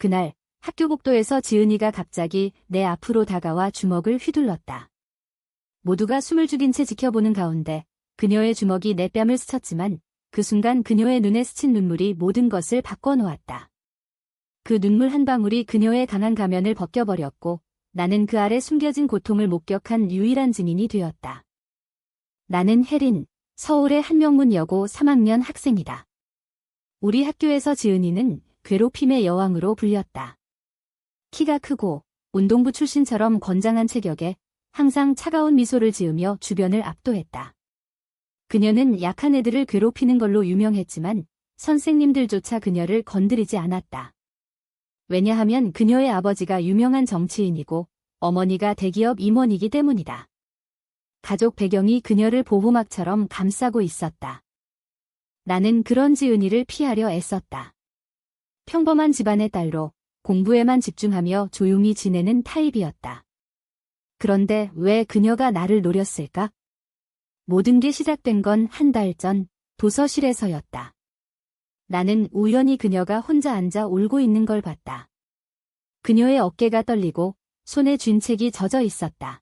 그날 학교 복도에서 지은이가 갑자기 내 앞으로 다가와 주먹을 휘둘렀다. 모두가 숨을 죽인 채 지켜보는 가운데 그녀의 주먹이 내 뺨을 스쳤지만 그 순간 그녀의 눈에 스친 눈물이 모든 것을 바꿔놓았다. 그 눈물 한 방울이 그녀의 강한 가면을 벗겨버렸고 나는 그 아래 숨겨진 고통을 목격한 유일한 증인이 되었다. 나는 혜린, 서울의 한명문여고 3학년 학생이다. 우리 학교에서 지은이는 괴롭힘의 여왕으로 불렸다. 키가 크고 운동부 출신처럼 건장한 체격에 항상 차가운 미소를 지으며 주변을 압도했다. 그녀는 약한 애들을 괴롭히는 걸로 유명했지만 선생님들조차 그녀를 건드리지 않았다. 왜냐하면 그녀의 아버지가 유명한 정치인이고 어머니가 대기업 임원이기 때문이다. 가족 배경이 그녀를 보호막처럼 감싸고 있었다. 나는 그런 지은이를 피하려 애썼다. 평범한 집안의 딸로 공부에만 집중하며 조용히 지내는 타입이었다. 그런데 왜 그녀가 나를 노렸을까? 모든 게 시작된 건 한 달 전 도서실에서였다. 나는 우연히 그녀가 혼자 앉아 울고 있는 걸 봤다. 그녀의 어깨가 떨리고 손에 쥔 책이 젖어 있었다.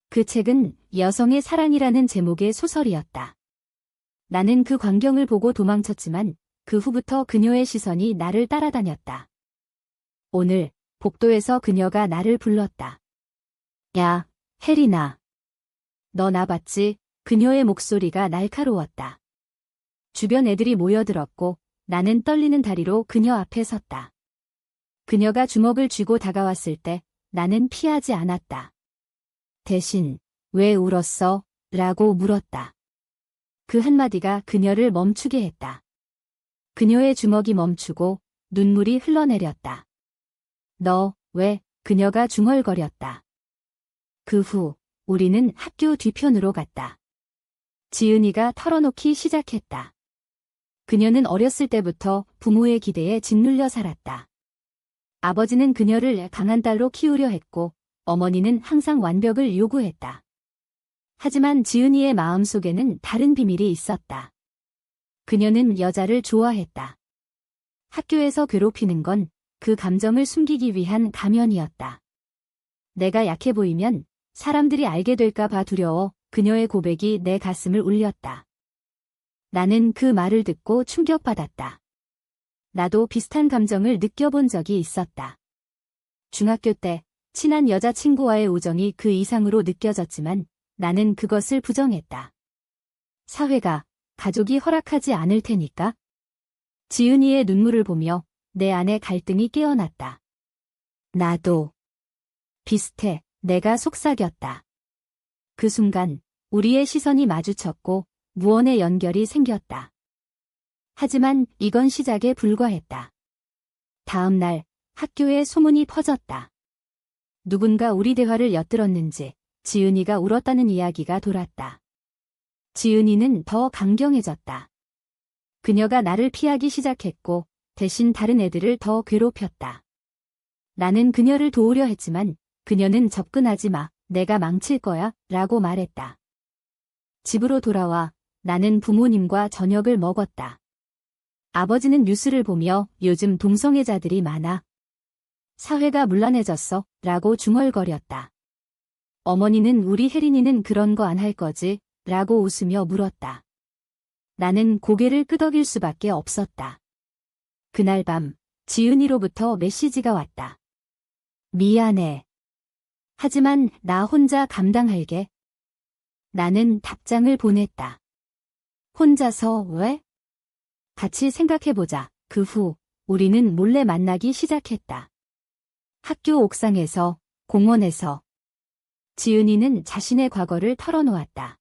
그 책은 여성의 사랑이라는 제목의 소설이었다. 나는 그 광경을 보고 도망쳤지만 그 후부터 그녀의 시선이 나를 따라다녔다. 오늘 복도에서 그녀가 나를 불렀다. 야, 혜린아. 너 나 봤지? 그녀의 목소리가 날카로웠다. 주변 애들이 모여들었고 나는 떨리는 다리로 그녀 앞에 섰다. 그녀가 주먹을 쥐고 다가왔을 때 나는 피하지 않았다. 대신 왜 울었어? 라고 물었다. 그 한마디가 그녀를 멈추게 했다. 그녀의 주먹이 멈추고 눈물이 흘러내렸다. 너 왜? 그녀가 중얼거렸다. 그 후 우리는 학교 뒤편으로 갔다. 지은이가 털어놓기 시작했다. 그녀는 어렸을 때부터 부모의 기대에 짓눌려 살았다. 아버지는 그녀를 강한 딸로 키우려 했고 어머니는 항상 완벽을 요구했다. 하지만 지은이의 마음속에는 다른 비밀이 있었다. 그녀는 여자를 좋아했다. 학교에서 괴롭히는 건 그 감정을 숨기기 위한 가면이었다. 내가 약해 보이면 사람들이 알게 될까 봐 두려워 그녀의 고백이 내 가슴을 울렸다. 나는 그 말을 듣고 충격받았다. 나도 비슷한 감정을 느껴본 적이 있었다. 중학교 때 친한 여자친구와의 우정이 그 이상으로 느껴졌지만 나는 그것을 부정했다. 사회가, 가족이 허락하지 않을 테니까. 지은이의 눈물을 보며 내 안에 갈등이 깨어났다. 나도 비슷해. 내가 속삭였다. 그 순간 우리의 시선이 마주쳤고 무언의 연결이 생겼다. 하지만 이건 시작에 불과했다. 다음 날 학교에 소문이 퍼졌다. 누군가 우리 대화를 엿들었는지 지은이가 울었다는 이야기가 돌았다. 지은이는 더 강경해졌다. 그녀가 나를 피하기 시작했고 대신 다른 애들을 더 괴롭혔다. 나는 그녀를 도우려 했지만 그녀는 접근하지 마, 내가 망칠 거야, 라고 말했다. 집으로 돌아와 나는 부모님과 저녁을 먹었다. 아버지는 뉴스를 보며 요즘 동성애자들이 많아. 사회가 문란해졌어, 라고 중얼거렸다. 어머니는 우리 혜린이는 그런 거 안 할 거지, 라고 웃으며 물었다. 나는 고개를 끄덕일 수밖에 없었다. 그날 밤 지은이로부터 메시지가 왔다. 미안해. 하지만 나 혼자 감당할게. 나는 답장을 보냈다. 혼자서 왜? 같이 생각해보자. 그 후 우리는 몰래 만나기 시작했다. 학교 옥상에서, 공원에서. 지은이는 자신의 과거를 털어놓았다.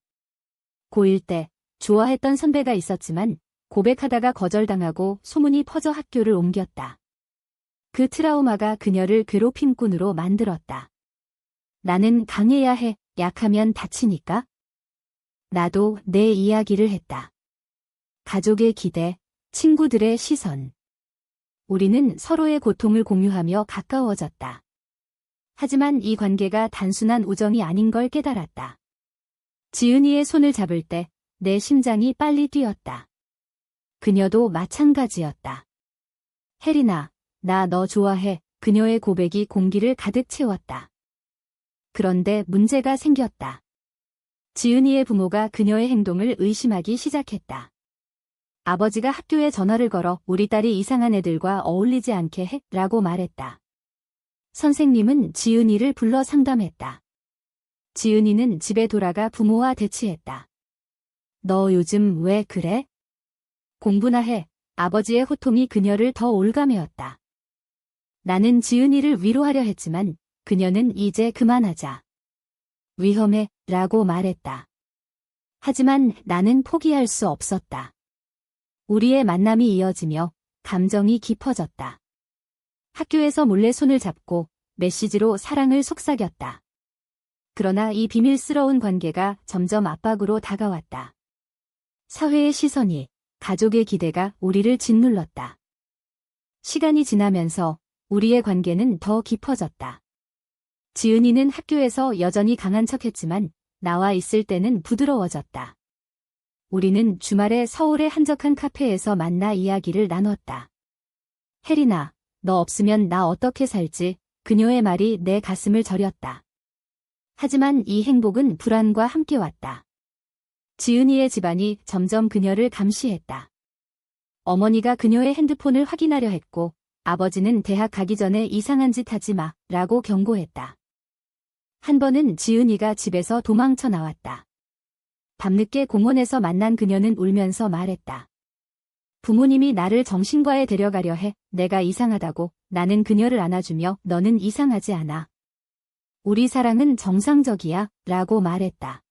고1 때 좋아했던 선배가 있었지만 고백하다가 거절당하고 소문이 퍼져 학교를 옮겼다. 그 트라우마가 그녀를 괴롭힘꾼으로 만들었다. 나는 강해야 해. 약하면 다치니까. 나도 내 이야기를 했다. 가족의 기대, 친구들의 시선. 우리는 서로의 고통을 공유하며 가까워졌다. 하지만 이 관계가 단순한 우정이 아닌 걸 깨달았다. 지은이의 손을 잡을 때 내 심장이 빨리 뛰었다. 그녀도 마찬가지였다. 혜린아, 나 너 좋아해. 그녀의 고백이 공기를 가득 채웠다. 그런데 문제가 생겼다. 지은이의 부모가 그녀의 행동을 의심하기 시작했다. 아버지가 학교에 전화를 걸어 우리 딸이 이상한 애들과 어울리지 않게 해 라고 말했다. 선생님은 지은이를 불러 상담했다. 지은이는 집에 돌아가 부모와 대치했다. 너 요즘 왜 그래? 공부나 해. 아버지의 호통이 그녀를 더 올가매었다. 나는 지은이를 위로하려 했지만 그녀는 이제 그만하자. 위험해 라고 말했다. 하지만 나는 포기할 수 없었다. 우리의 만남이 이어지며 감정이 깊어졌다. 학교에서 몰래 손을 잡고 메시지로 사랑을 속삭였다. 그러나 이 비밀스러운 관계가 점점 압박으로 다가왔다. 사회의 시선이, 가족의 기대가 우리를 짓눌렀다. 시간이 지나면서 우리의 관계는 더 깊어졌다. 지은이는 학교에서 여전히 강한 척했지만 나와 있을 때는 부드러워졌다. 우리는 주말에 서울의 한적한 카페에서 만나 이야기를 나눴다. 혜린아, 너 없으면 나 어떻게 살지? 그녀의 말이 내 가슴을 저렸다. 하지만 이 행복은 불안과 함께 왔다. 지은이의 집안이 점점 그녀를 감시했다. 어머니가 그녀의 핸드폰을 확인하려 했고 아버지는 대학 가기 전에 이상한 짓 하지 마 라고 경고했다. 한 번은 지은이가 집에서 도망쳐 나왔다. 밤늦게 공원에서 만난 그녀는 울면서 말했다. 부모님이 나를 정신과에 데려가려 해. 내가 이상하다고. 나는 그녀를 안아주며 너는 이상하지 않아. 우리 사랑은 정상적이야 라고 말했다.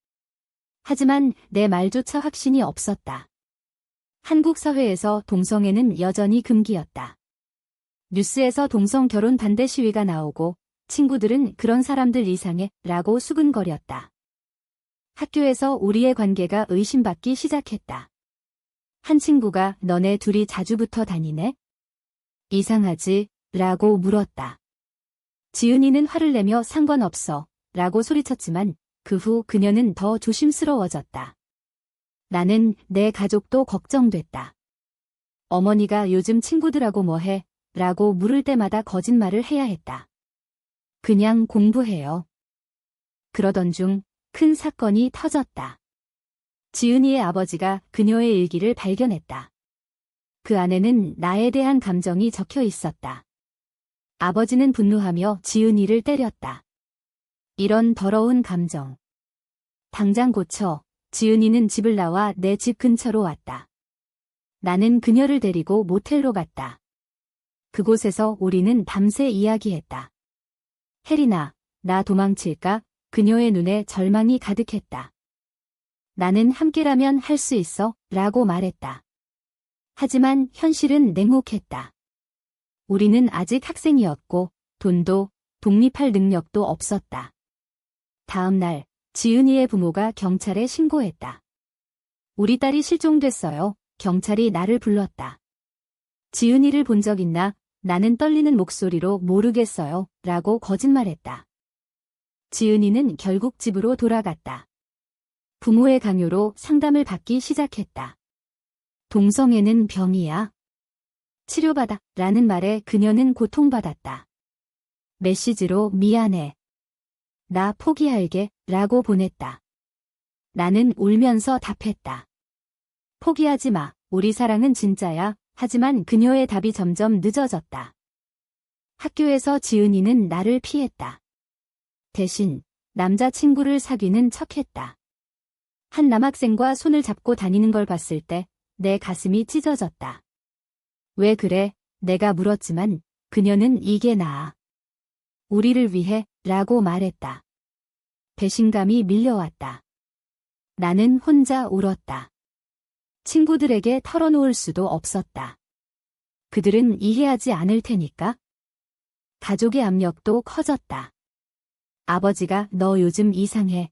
하지만 내 말조차 확신이 없었다. 한국 사회에서 동성애는 여전히 금기였다. 뉴스에서 동성 결혼 반대 시위가 나오고 친구들은 그런 사람들 이상해 라고 수근거렸다. 학교에서 우리의 관계가 의심받기 시작했다. 한 친구가 너네 둘이 자주 붙어 다니네? 이상하지? 라고 물었다. 지은이는 화를 내며 상관없어 라고 소리쳤지만 그 후 그녀는 더 조심스러워졌다. 나는 내 가족도 걱정됐다. 어머니가 요즘 친구들하고 뭐해? 라고 물을 때마다 거짓말을 해야 했다. 그냥 공부해요. 그러던 중 큰 사건이 터졌다. 지은이의 아버지가 그녀의 일기를 발견했다. 그 안에는 나에 대한 감정이 적혀 있었다. 아버지는 분노하며 지은이를 때렸다. 이런 더러운 감정. 당장 고쳐. 지은이는 집을 나와 내 집 근처로 왔다. 나는 그녀를 데리고 모텔로 갔다. 그곳에서 우리는 밤새 이야기했다. 혜린아, 나 도망칠까? 그녀의 눈에 절망이 가득했다. 나는 함께라면 할 수 있어 라고 말했다. 하지만 현실은 냉혹했다. 우리는 아직 학생이었고 돈도 독립할 능력도 없었다. 다음 날 지은이의 부모가 경찰에 신고했다. 우리 딸이 실종됐어요. 경찰이 나를 불렀다. 지은이를 본 적 있나? 나는 떨리는 목소리로 모르겠어요 라고 거짓말했다. 지은이는 결국 집으로 돌아갔다. 부모의 강요로 상담을 받기 시작했다. 동성애는 병이야. 치료받아 라는 말에 그녀는 고통받았다. 메시지로 미안해. 나 포기할게 라고 보냈다. 나는 울면서 답했다. 포기하지 마. 우리 사랑은 진짜야. 하지만 그녀의 답이 점점 늦어졌다. 학교에서 지은이는 나를 피했다. 대신 남자친구를 사귀는 척했다. 한 남학생과 손을 잡고 다니는 걸 봤을 때 내 가슴이 찢어졌다. 왜 그래? 내가 물었지만 그녀는 이게 나아. 우리를 위해 라고 말했다. 배신감이 밀려왔다. 나는 혼자 울었다. 친구들에게 털어놓을 수도 없었다. 그들은 이해하지 않을 테니까. 가족의 압력도 커졌다. 아버지가 너 요즘 이상해.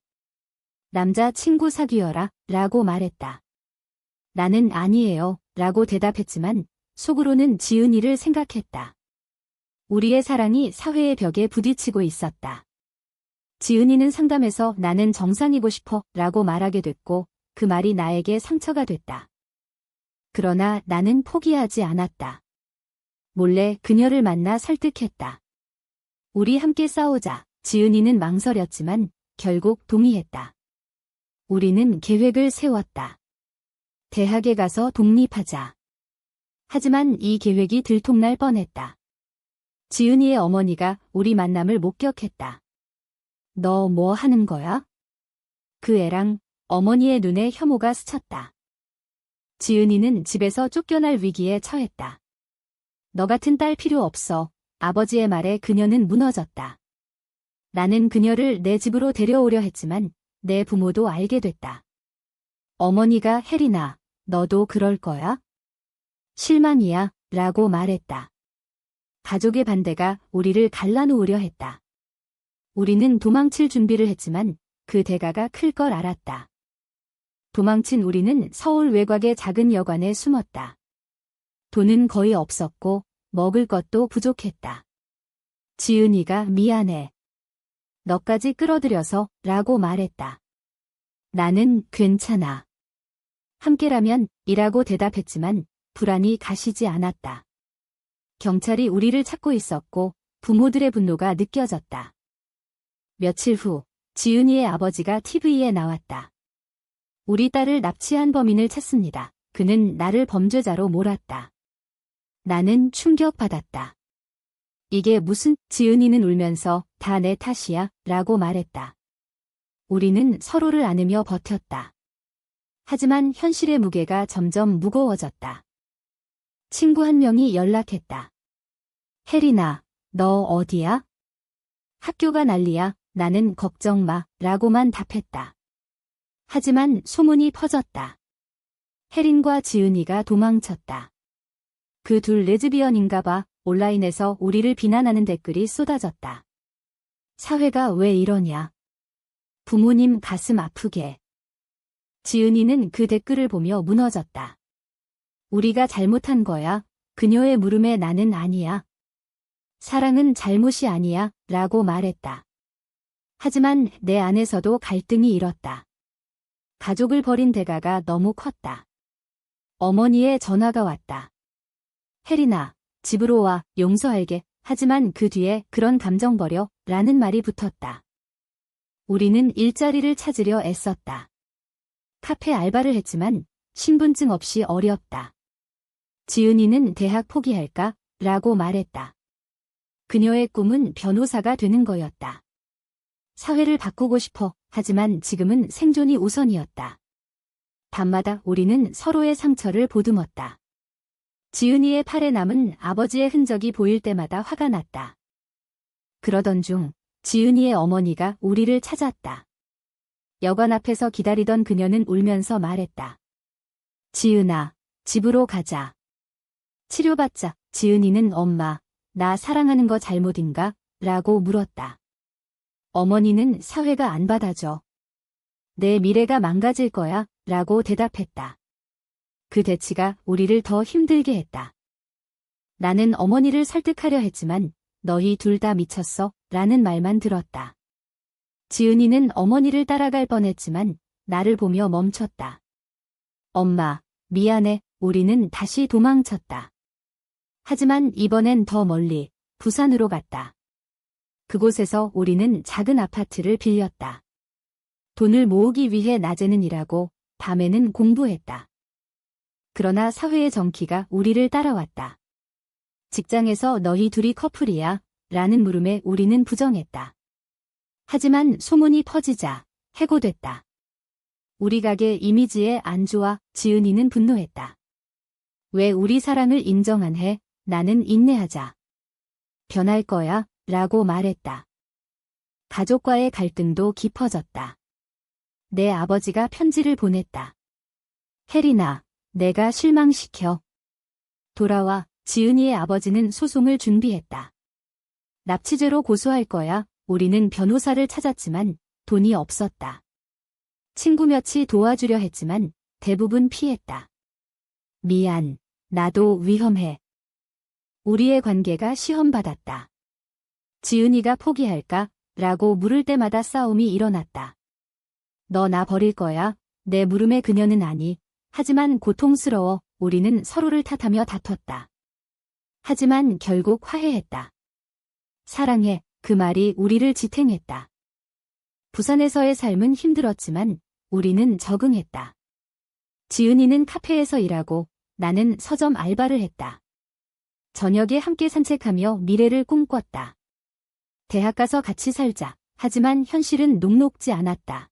남자 친구 사귀어라 라고 말했다. 나는 아니에요 라고 대답했지만 속으로는 지은이를 생각했다. 우리의 사랑이 사회의 벽에 부딪히고 있었다. 지은이는 상담에서 나는 정상이고 싶어 라고 말하게 됐고 그 말이 나에게 상처가 됐다. 그러나 나는 포기하지 않았다. 몰래 그녀를 만나 설득했다. 우리 함께 싸우자. 지은이는 망설였지만 결국 동의했다. 우리는 계획을 세웠다. 대학에 가서 독립하자. 하지만 이 계획이 들통날 뻔했다. 지은이의 어머니가 우리 만남을 목격했다. 너 뭐 하는 거야? 그 애랑 어머니의 눈에 혐오가 스쳤다. 지은이는 집에서 쫓겨날 위기에 처했다. 너 같은 딸 필요 없어. 아버지의 말에 그녀는 무너졌다. 나는 그녀를 내 집으로 데려오려 했지만 내 부모도 알게 됐다. 어머니가 혜린아, 너도 그럴 거야? 실망이야, 라고 말했다. 가족의 반대가 우리를 갈라놓으려 했다. 우리는 도망칠 준비를 했지만 그 대가가 클 걸 알았다. 도망친 우리는 서울 외곽의 작은 여관에 숨었다. 돈은 거의 없었고 먹을 것도 부족했다. 지은이가 미안해. 너까지 끌어들여서 라고 말했다. 나는 괜찮아. 함께라면 이라고 대답했지만 불안이 가시지 않았다. 경찰이 우리를 찾고 있었고 부모들의 분노가 느껴졌다. 며칠 후 지은이의 아버지가 TV에 나왔다. 우리 딸을 납치한 범인을 찾습니다. 그는 나를 범죄자로 몰았다. 나는 충격받았다. 이게 무슨, 지은이는 울면서 다 내 탓이야 라고 말했다. 우리는 서로를 안으며 버텼다. 하지만 현실의 무게가 점점 무거워졌다. 친구 한 명이 연락했다. 혜린아, 너 어디야? 학교가 난리야. 나는 걱정 마 라고만 답했다. 하지만 소문이 퍼졌다. 혜린과 지은이가 도망쳤다. 그 둘 레즈비언인가 봐. 온라인에서 우리를 비난하는 댓글이 쏟아졌다. 사회가 왜 이러냐. 부모님 가슴 아프게. 지은이는 그 댓글을 보며 무너졌다. 우리가 잘못한 거야. 그녀의 물음에 나는 아니야. 사랑은 잘못이 아니야. 라고 말했다. 하지만 내 안에서도 갈등이 일었다. 가족을 버린 대가가 너무 컸다. 어머니의 전화가 왔다. 혜린아, 집으로 와. 용서할게. 하지만 그 뒤에 그런 감정 버려. 라는 말이 붙었다. 우리는 일자리를 찾으려 애썼다. 카페 알바를 했지만 신분증 없이 어렵다. 지은이는 대학 포기할까? 라고 말했다. 그녀의 꿈은 변호사가 되는 거였다. 사회를 바꾸고 싶어. 하지만 지금은 생존이 우선이었다. 밤마다 우리는 서로의 상처를 보듬었다. 지은이의 팔에 남은 아버지의 흔적이 보일 때마다 화가 났다. 그러던 중 지은이의 어머니가 우리를 찾았다. 여관 앞에서 기다리던 그녀는 울면서 말했다. 지은아, 집으로 가자. 치료받자. 지은이는 엄마, 나 사랑하는 거 잘못인가? 라고 물었다. 어머니는 사회가 안 받아줘. 내 미래가 망가질 거야. 라고 대답했다. 그 대치가 우리를 더 힘들게 했다. 나는 어머니를 설득하려 했지만 너희 둘 다 미쳤어. 라는 말만 들었다. 지은이는 어머니를 따라갈 뻔했지만 나를 보며 멈췄다. 엄마, 미안해. 우리는 다시 도망쳤다. 하지만 이번엔 더 멀리, 부산으로 갔다. 그곳에서 우리는 작은 아파트를 빌렸다. 돈을 모으기 위해 낮에는 일하고 밤에는 공부했다. 그러나 사회의 정기가 우리를 따라왔다. 직장에서 너희 둘이 커플이야? 라는 물음에 우리는 부정했다. 하지만 소문이 퍼지자 해고됐다. 우리 가게 이미지에 안 좋아. 지은이는 분노했다. 왜 우리 사랑을 인정 안 해? 나는 인내하자. 변할 거야. 라고 말했다. 가족과의 갈등도 깊어졌다. 내 아버지가 편지를 보냈다. 혜린아, 내가 실망시켜. 돌아와. 지은이의 아버지는 소송을 준비했다. 납치죄로 고소할 거야. 우리는 변호사를 찾았지만 돈이 없었다. 친구 몇이 도와주려 했지만 대부분 피했다. 미안. 나도 위험해. 우리의 관계가 시험받았다. 지은이가 포기할까? 라고 물을 때마다 싸움이 일어났다. 너 나 버릴 거야? 내 물음에 그녀는 아니. 하지만 고통스러워. 우리는 서로를 탓하며 다퉜다. 하지만 결국 화해했다. 사랑해, 그 말이 우리를 지탱했다. 부산에서의 삶은 힘들었지만 우리는 적응했다. 지은이는 카페에서 일하고 나는 서점 알바를 했다. 저녁에 함께 산책하며 미래를 꿈꿨다. 대학 가서 같이 살자. 하지만 현실은 녹록지 않았다.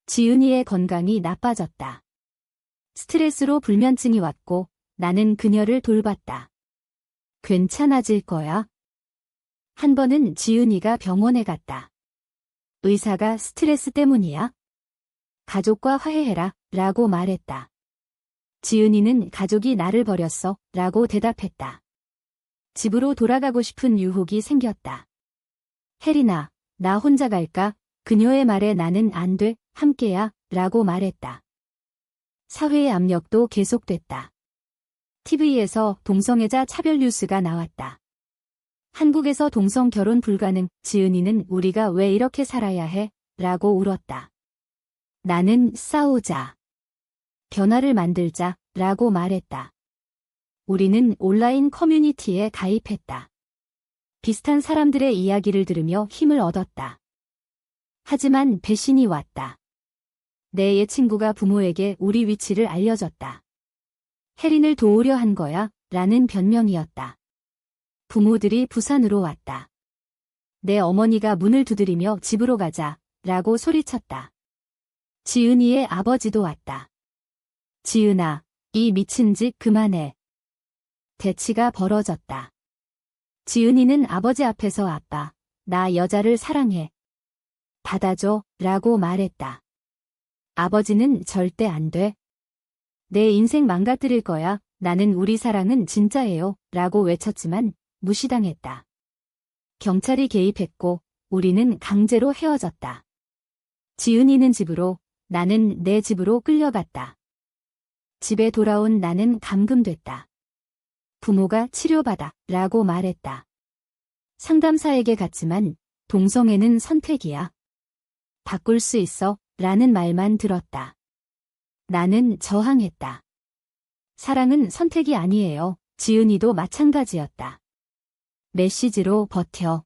지은이의 건강이 나빠졌다. 스트레스로 불면증이 왔고 나는 그녀를 돌봤다. 괜찮아질 거야. 한 번은 지은이가 병원에 갔다. 의사가 스트레스 때문이야. 가족과 화해해라 라고 말했다. 지은이는 가족이 나를 버렸어 라고 대답했다. 집으로 돌아가고 싶은 유혹이 생겼다. 혜린아, 나 혼자 갈까? 그녀의 말에 나는 안 돼, 함께야 라고 말했다. 사회의 압력도 계속됐다. TV에서 동성애자 차별 뉴스가 나왔다. 한국에서 동성 결혼 불가능, 지은이는 우리가 왜 이렇게 살아야 해? 라고 울었다. 나는 싸우자. 변화를 만들자 라고 말했다. 우리는 온라인 커뮤니티에 가입했다. 비슷한 사람들의 이야기를 들으며 힘을 얻었다. 하지만 배신이 왔다. 내 옛 친구가 부모에게 우리 위치를 알려줬다. 혜린을 도우려 한 거야 라는 변명이었다. 부모들이 부산으로 왔다. 내 어머니가 문을 두드리며 집으로 가자 라고 소리쳤다. 지은이의 아버지도 왔다. 지은아, 이 미친 짓 그만해. 대치가 벌어졌다. 지은이는 아버지 앞에서 아빠, 나 여자를 사랑해. 받아줘 라고 말했다. 아버지는 절대 안 돼. 내 인생 망가뜨릴 거야. 나는 우리 사랑은 진짜예요 라고 외쳤지만 무시당했다. 경찰이 개입했고 우리는 강제로 헤어졌다. 지은이는 집으로, 나는 내 집으로 끌려갔다. 집에 돌아온 나는 감금됐다. 부모가 치료받아 라고 말했다. 상담사에게 갔지만 동성애는 선택이야. 바꿀 수 있어 라는 말만 들었다. 나는 저항했다. 사랑은 선택이 아니에요. 지은이도 마찬가지였다. 메시지로 버텨.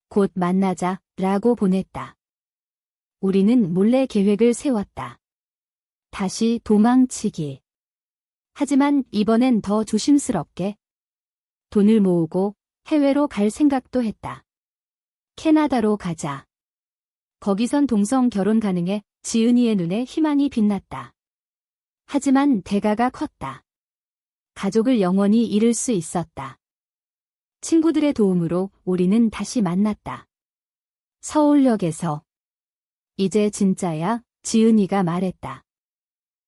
곧 만나자 라고 보냈다. 우리는 몰래 계획을 세웠다. 다시 도망치기. 하지만 이번엔 더 조심스럽게. 돈을 모으고 해외로 갈 생각도 했다. 캐나다로 가자. 거기선 동성 결혼 가능해. 지은이의 눈에 희망이 빛났다. 하지만 대가가 컸다. 가족을 영원히 잃을 수 있었다. 친구들의 도움으로 우리는 다시 만났다. 서울역에서. 이제 진짜야, 지은이가 말했다.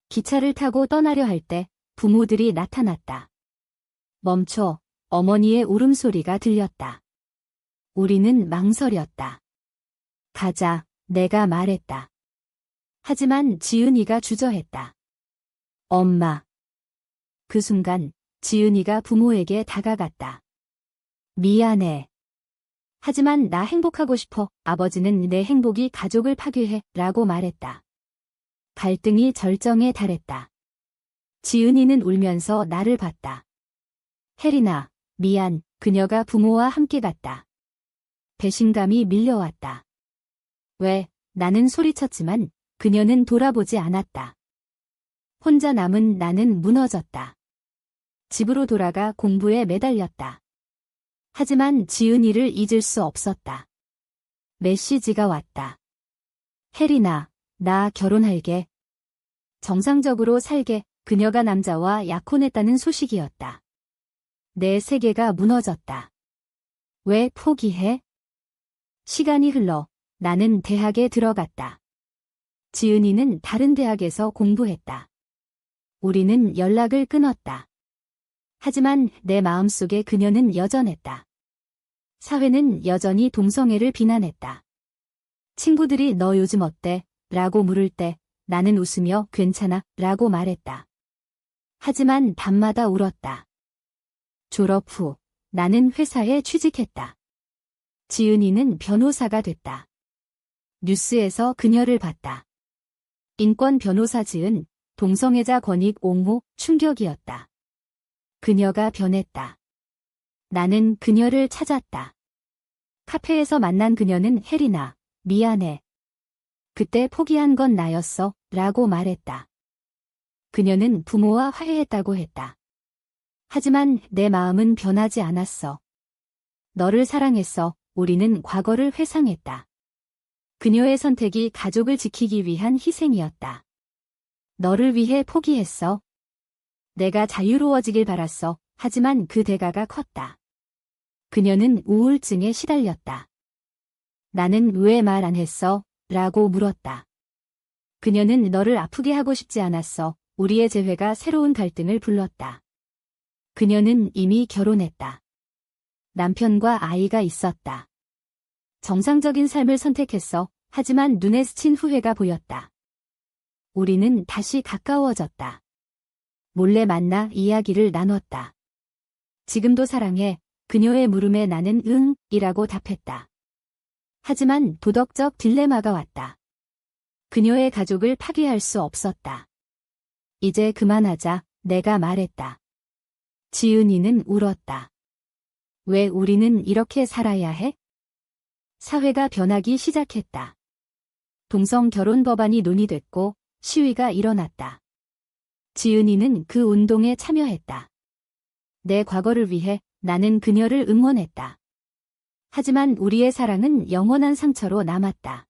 기차를 타고 떠나려 할 때 부모들이 나타났다. 멈춰, 어머니의 울음소리가 들렸다. 우리는 망설였다. 가자, 내가 말했다. 하지만 지은이가 주저했다. 엄마. 그 순간 지은이가 부모에게 다가갔다. 미안해. 하지만 나 행복하고 싶어. 아버지는 내 행복이 가족을 파괴해 라고 말했다. 갈등이 절정에 달했다. 지은이는 울면서 나를 봤다. 혜린아, 미안. 그녀가 부모와 함께 갔다. 배신감이 밀려왔다. 왜? 나는 소리쳤지만 그녀는 돌아보지 않았다. 혼자 남은 나는 무너졌다. 집으로 돌아가 공부에 매달렸다. 하지만 지은이를 잊을 수 없었다. 메시지가 왔다. 혜린아, 나 결혼할게. 정상적으로 살게. 그녀가 남자와 약혼했다는 소식이었다. 내 세계가 무너졌다. 왜 포기해? 시간이 흘러 나는 대학에 들어갔다. 지은이는 다른 대학에서 공부했다. 우리는 연락을 끊었다. 하지만 내 마음속에 그녀는 여전했다. 사회는 여전히 동성애를 비난했다. 친구들이 너 요즘 어때? 라고 물을 때 나는 웃으며 괜찮아 라고 말했다. 하지만 밤마다 울었다. 졸업 후 나는 회사에 취직했다. 지은이는 변호사가 됐다. 뉴스에서 그녀를 봤다. 인권 변호사 지은, 동성애자 권익 옹호, 충격이었다. 그녀가 변했다. 나는 그녀를 찾았다. 카페에서 만난 그녀는 혜리나, 미안해. 그때 포기한 건 나였어, 라고 말했다. 그녀는 부모와 화해했다고 했다. 하지만 내 마음은 변하지 않았어. 너를 사랑했어. 우리는 과거를 회상했다. 그녀의 선택이 가족을 지키기 위한 희생이었다. 너를 위해 포기했어. 내가 자유로워지길 바랐어. 하지만 그 대가가 컸다. 그녀는 우울증에 시달렸다. 나는 왜 말 안 했어? 라고 물었다. 그녀는 너를 아프게 하고 싶지 않았어. 우리의 재회가 새로운 갈등을 불렀다. 그녀는 이미 결혼했다. 남편과 아이가 있었다. 정상적인 삶을 선택했어. 하지만 눈에 스친 후회가 보였다. 우리는 다시 가까워졌다. 몰래 만나 이야기를 나눴다. 지금도 사랑해. 그녀의 물음에 나는 응, 이라고 답했다. 하지만 도덕적 딜레마가 왔다. 그녀의 가족을 파괴할 수 없었다. 이제 그만하자, 내가 말했다. 지은이는 울었다. 왜 우리는 이렇게 살아야 해? 사회가 변하기 시작했다. 동성 결혼 법안이 논의됐고 시위가 일어났다. 지은이는 그 운동에 참여했다. 내 과거를 위해 나는 그녀를 응원했다. 하지만 우리의 사랑은 영원한 상처로 남았다.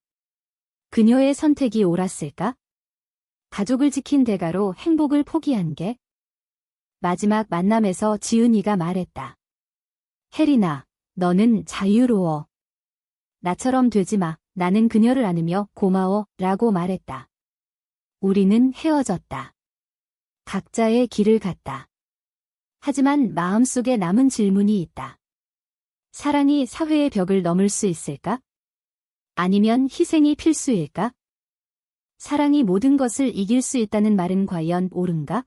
그녀의 선택이 옳았을까? 가족을 지킨 대가로 행복을 포기한 게? 마지막 만남에서 지은이가 말했다. 혜리나, 너는 자유로워. 나처럼 되지 마. 나는 그녀를 안으며 고마워 라고 말했다. 우리는 헤어졌다. 각자의 길을 갔다. 하지만 마음속에 남은 질문이 있다. 사랑이 사회의 벽을 넘을 수 있을까? 아니면 희생이 필수일까? 사랑이 모든 것을 이길 수 있다는 말은 과연 옳은가?